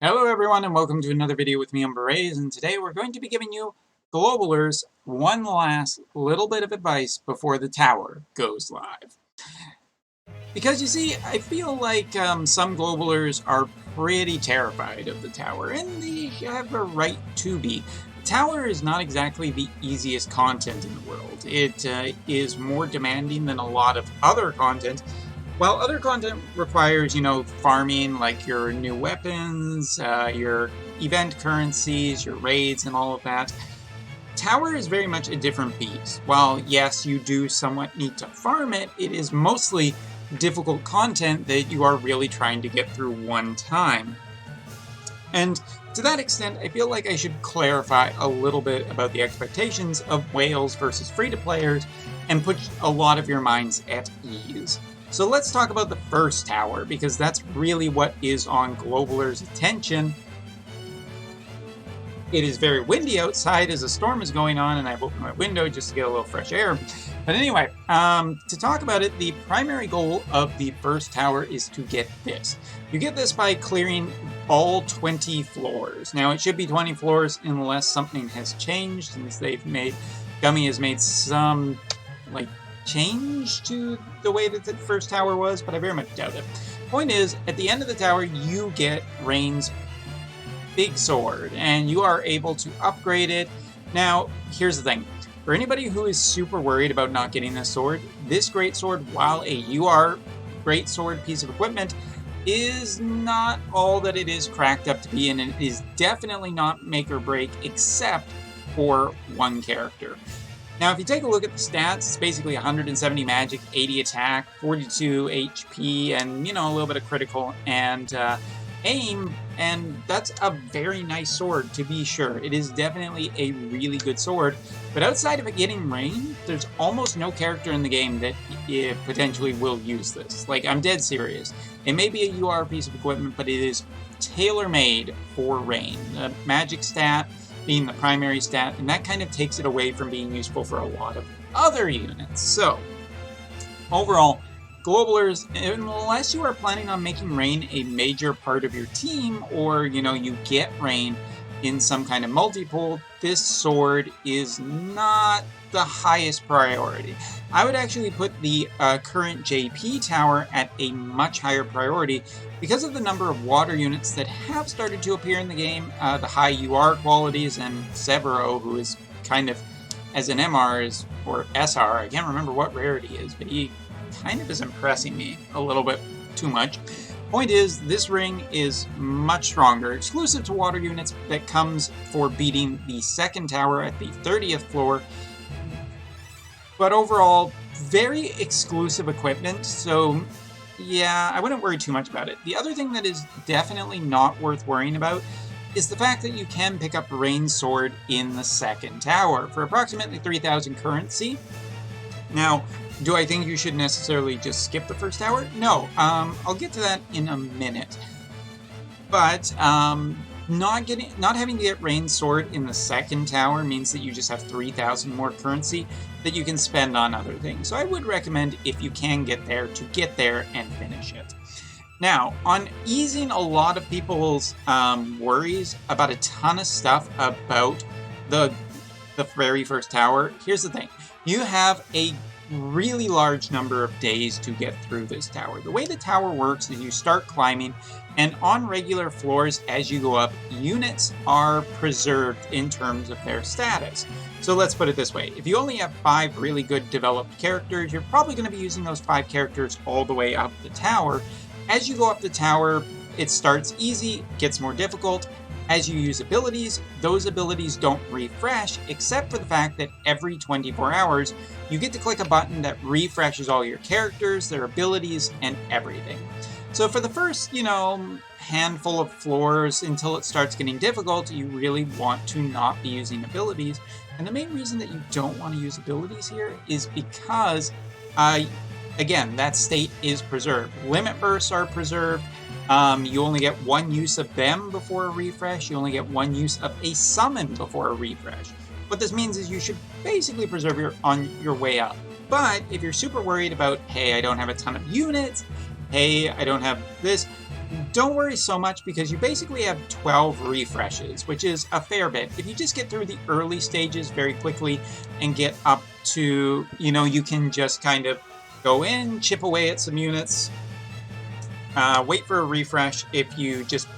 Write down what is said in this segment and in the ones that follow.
Hello everyone and welcome to another video with me on Berets, and today we're going to be giving you Globalers one last little bit of advice before the tower goes live. Because you see, I feel like some Globalers are pretty terrified of the tower, and they have a right to be. The tower is not exactly the easiest content in the world. It is more demanding than a lot of other content. While other content requires, farming like your new weapons, your event currencies, your raids, and all of that, Tower is very much a different beast. While, yes, you do somewhat need to farm it, it is mostly difficult content that you are really trying to get through one time. And to that extent, I feel like I should clarify a little bit about the expectations of whales versus free-to-players and put a lot of your minds at ease. So let's talk about the first tower, because that's really what is on Globalers' attention. It is very windy outside as a storm is going on, and I've opened my window just to get a little fresh air. But anyway, to talk about it, the primary goal of the first tower is to get this. You get this by clearing all 20 floors. Now, it should be 20 floors unless something has changed, since Gummy has made some, change to the way that the first tower was, but I very much doubt it. Point is, at the end of the tower, you get Rain's big sword, and you are able to upgrade it. Now, here's the thing. For anybody who is super worried about not getting this sword, this great sword, while a UR great sword piece of equipment, is not all that it is cracked up to be, and it is definitely not make or break except for one character. Now, if you take a look at the stats, it's basically 170 magic, 80 attack, 42 HP, and, a little bit of critical and aim, and that's a very nice sword, to be sure. It is definitely a really good sword, but outside of it getting Rain, there's almost no character in the game that potentially will use this. I'm dead serious. It may be a UR piece of equipment, but it is tailor-made for Rain. The magic stat being the primary stat, and that kind of takes it away from being useful for a lot of other units. So, overall, Globalers, unless you are planning on making Rain a major part of your team, or, you get Rain in some kind of multi-pool, this sword is not the highest priority. I would actually put the current JP tower at a much higher priority because of the number of water units that have started to appear in the game, the high UR qualities, and Severo, who is kind of, as an MR or SR, I can't remember what rarity is, but he kind of is impressing me a little bit too much. Point is, this ring is much stronger, exclusive to water units, that comes for beating the second tower at the 30th floor. But overall, very exclusive equipment, so yeah, I wouldn't worry too much about it. The other thing that is definitely not worth worrying about is the fact that you can pick up Rain's sword in the second tower for approximately 3,000 currency. Now, do I think you should necessarily just skip the first tower? No, I'll get to that in a minute. But not having to get Rain's sword in the second tower means that you just have 3,000 more currency that you can spend on other things. So I would recommend, if you can get there, to get there and finish it. Now, on easing a lot of people's worries about a ton of stuff about the very first tower, here's the thing. You have a really large number of days to get through this tower. The way the tower works is you start climbing, and on regular floors as you go up, units are preserved in terms of their status. So let's put it this way. If you only have 5 really good developed characters, you're probably going to be using those 5 characters all the way up the tower. As you go up the tower, it starts easy, gets more difficult. As you use abilities, those abilities don't refresh, except for the fact that every 24 hours, you get to click a button that refreshes all your characters, their abilities, and everything. So for the first, handful of floors until it starts getting difficult, you really want to not be using abilities. And the main reason that you don't want to use abilities here is because, again, that state is preserved. Limit bursts are preserved. You only get 1 use of them before a refresh. You only get 1 use of a summon before a refresh. What this means is you should basically preserve on your way up. But if you're super worried about, hey, I don't have a ton of units, hey, I don't have this, Don't worry so much because you basically have 12 refreshes, which is a fair bit. If you just get through the early stages very quickly and get up to, you can just kind of go in, chip away at some units, wait for a refresh. If you just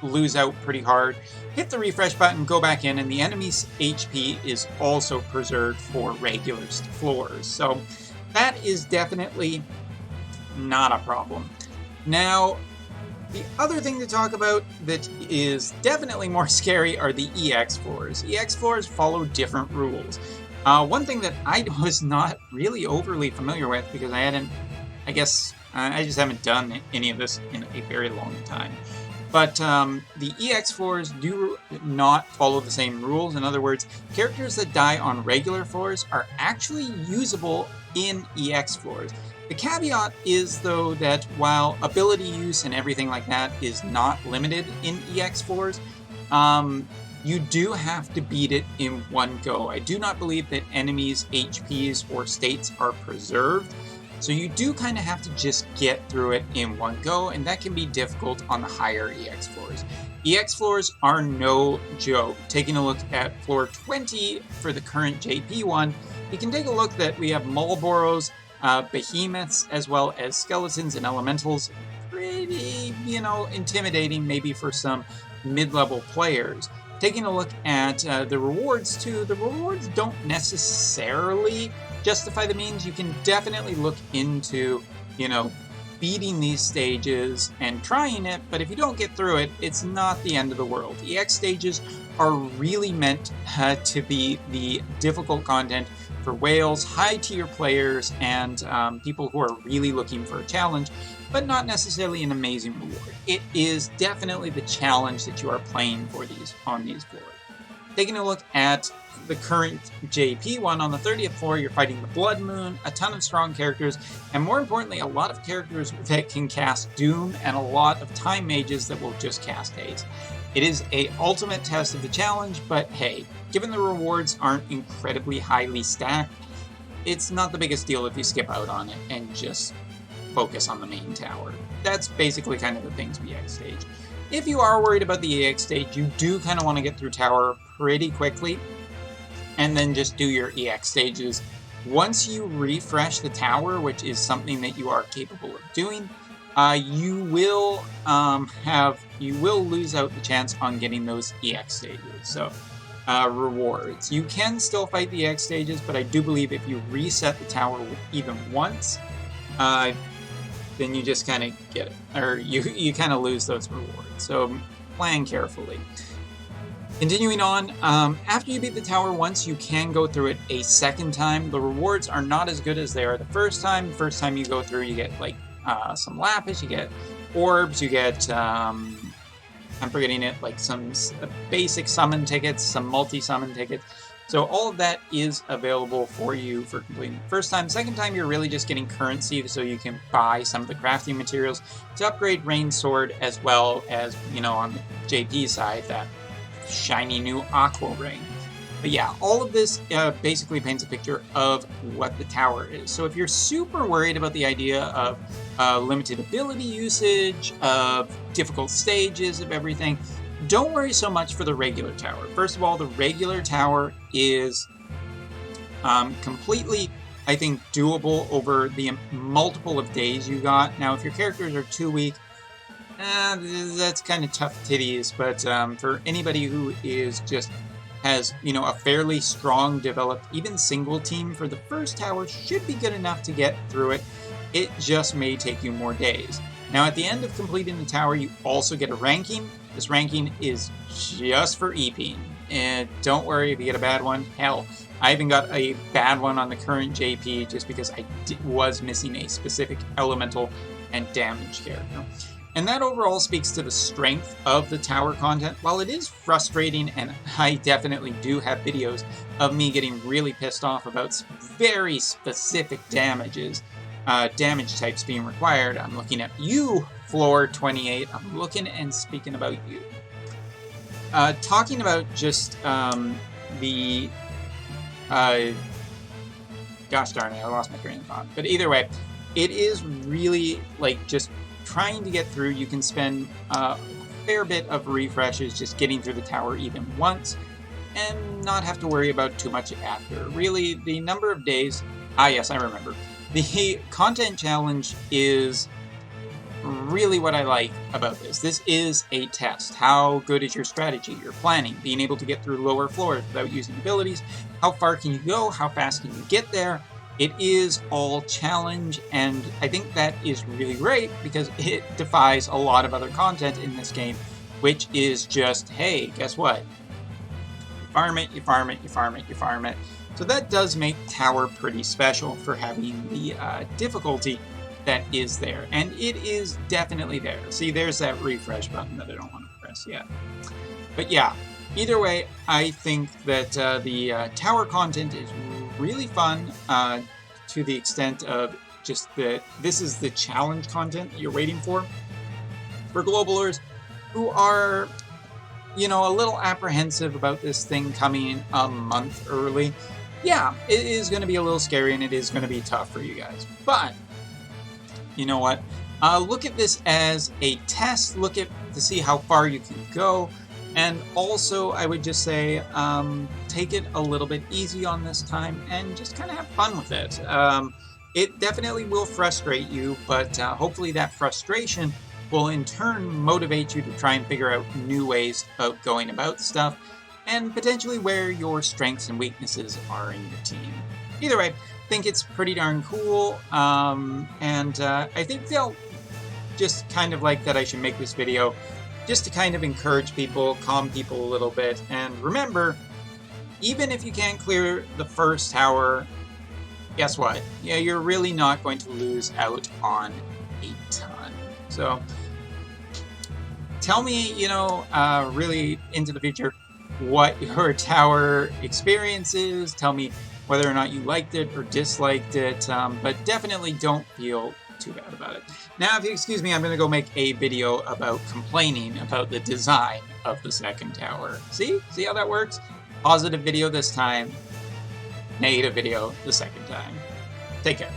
lose out pretty hard, hit the refresh button, go back in, and the enemy's HP is also preserved for regular floors. So that is definitely not a problem. Now, the other thing to talk about that is definitely more scary are the EX floors. EX floors follow different rules. One thing that I was not really overly familiar with because I just haven't done any of this in a very long time. But the EX floors do not follow the same rules. In other words, characters that die on regular floors are actually usable in EX floors. The caveat is, though, that while ability use and everything like that is not limited in EX floors, you do have to beat it in one go. I do not believe that enemies' HPs or states are preserved, so you do kind of have to just get through it in one go, and that can be difficult on the higher EX floors. EX floors are no joke. Taking a look at floor 20 for the current JP one, you can take a look that we have Malboros, behemoths, as well as skeletons and elementals. Pretty, intimidating maybe for some mid-level players. Taking a look at the rewards too, the rewards don't necessarily justify the means. You can definitely look into, beating these stages and trying it, but if you don't get through it, it's not the end of the world. EX stages are really meant to be the difficult content for whales, high-tier players, and people who are really looking for a challenge, but not necessarily an amazing reward. It is definitely the challenge that you are playing for on these floors. Taking a look at the current JP one, on the 30th floor, you're fighting the Blood Moon, a ton of strong characters, and more importantly, a lot of characters that can cast Doom, and a lot of time mages that will just cast haste. It is a ultimate test of the challenge, but hey, given the rewards aren't incredibly highly stacked, it's not the biggest deal if you skip out on it and just focus on the main tower. That's basically kind of the things we EX stage. If you are worried about the EX stage, you do kind of want to get through tower pretty quickly, and then just do your EX stages. Once you refresh the tower, which is something that you are capable of doing, you will lose out the chance on getting those EX stages. So rewards. You can still fight the EX stages, but I do believe if you reset the tower even once, then you just kind of get it, or you kind of lose those rewards. So plan carefully. Continuing on, after you beat the tower once, you can go through it a second time. The rewards are not as good as they are the first time. The first time you go through, you get like some lapis, you get orbs, you get, I'm forgetting it, like some basic summon tickets, some multi-summon tickets. So all of that is available for you for completing the first time. Second time, you're really just getting currency so you can buy some of the crafting materials to upgrade Rain Sword, as well as, on the JP side, that shiny new aqua ring. But yeah, all of this basically paints a picture of what the tower is. So if you're super worried about the idea of limited ability usage, of difficult stages, of everything, don't worry so much for the regular tower. First of all, the regular tower is completely, I think, doable over the multiple of days you got. Now, if your characters are too weak, that's kind of tough titties, but for anybody who has, a fairly strong developed, even single team for the first tower should be good enough to get through it. It just may take you more days. Now, at the end of completing the tower, you also get a ranking. This ranking is just for EPing. And don't worry if you get a bad one. Hell, I even got a bad one on the current JP just because I was missing a specific elemental and damage character. And that overall speaks to the strength of the tower content. While it is frustrating, and I definitely do have videos of me getting really pissed off about very specific damage types being required. I'm looking at you, floor 28. I'm looking and speaking about you. Talking about just the... gosh darn it, I lost my train of thought. But either way, it is really, just trying to get through, you can spend a fair bit of refreshes just getting through the tower even once and not have to worry about too much after. Really, the number of days... Ah, yes, I remember. The content challenge is really what I like about this. This is a test. How good is your strategy, your planning, being able to get through lower floors without using abilities? How far can you go? How fast can you get there? It is all challenge, and I think that is really great because it defies a lot of other content in this game, which is just, hey, guess what? Farm it, you farm it, you farm it, you farm it. So that does make Tower pretty special for having the difficulty that is there. And it is definitely there. See, there's that refresh button that I don't want to press yet. But yeah, either way, I think that the Tower content is really fun to the extent of just that this is the challenge content that you're waiting for globalers who are, you know, a little apprehensive about this thing coming a month early. Yeah, it is going to be a little scary and it is going to be tough for you guys. But, you know what? Look at this as a test. Look at to see how far you can go. And also, I would just say, take it a little bit easy on this time and just kind of have fun with it. It definitely will frustrate you, but hopefully that frustration will in turn motivate you to try and figure out new ways of going about stuff and potentially where your strengths and weaknesses are in your team. Either way, I think it's pretty darn cool, and I think they'll just kind of like that I should make this video just to kind of encourage people, calm people a little bit, and remember, even if you can't clear the first tower, guess what? Yeah, you're really not going to lose out on a ton. So, tell me, you know, really into the future, what your tower experience is. Tell me whether or not you liked it or disliked it, but definitely don't feel too bad about it. Now, if you excuse me, I'm going to go make a video about complaining about the design of the second tower. See how that works? Positive video this time, negative video the second time. Take care.